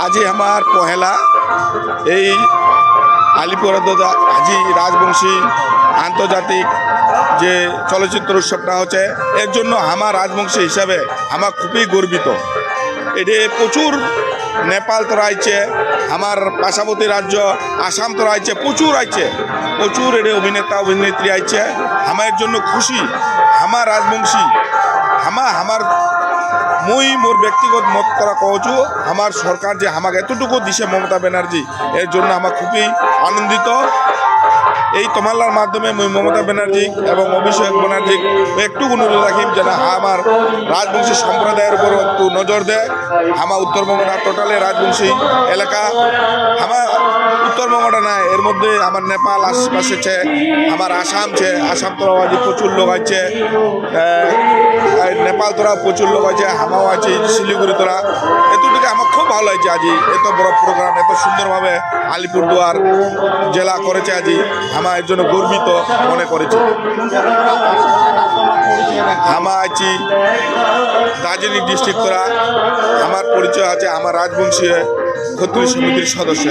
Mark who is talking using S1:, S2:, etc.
S1: আজি আমার পহেলা এই আলিপুরদুয়ার হাজি রাজবংশী আন্তর্জাতিক যে চলচ্চিত্র উৎসবটা হচ্ছে এর জন্য আমার রাজবংশী হিসাবে আমার খুবই গর্বিত। এটি প্রচুর নেপাল তোরা আইছে, আমার পার্শ্ববর্তী রাজ্য আসাম তোরা আইছে, প্রচুর আইছে, প্রচুর এটি অভিনেতা অভিনেত্রী আইছে। আমার এর জন্য খুশি। আমার রাজবংশী আমার মুই মোর ব্যক্তিগত মত করা কহছু আমার সরকার যে আমাকে এতটুকু দিছে মমতা ব্যানার্জি এর জন্য আমার খুবই আনন্দিত। এই তোমাল্লার মাধ্যমে মুই মমতা ব্যানার্জি এবং অভিষেক ব্যানার্জি একটু অনুরোধ রাখিম যেন আমার রাজবংশী সম্প্রদায়ের উপর একটু নজর দেয়। আমার উত্তরবঙ্গটা টোটালে রাজবংশী এলাকা, আমার উত্তরবঙ্গটা না, এর মধ্যে আমার নেপাল আশপাশে ছে, আমার আসাম ছে, আসাম তোরাও আজ প্রচুর লোক আছে, নেপাল তোরা প্রচুর লোক আছে, আমাও আছে শিলিগুড়ি তোরা। এতটুকু আমার খুব ভালো লাগছে আজি এত বড় প্রোগ্রাম এত সুন্দরভাবে আলিপুরদুয়ার জেলা করেছে। আজি আমার এর জন্য গর্বিত মনে করেছি। আমার আছি দার্জিলিং ডিস্ট্রিক্ট তোরা, আমার পরিচয় আছে আমার রাজবংশী ক্ষত্রিয় সমিতির সদস্য।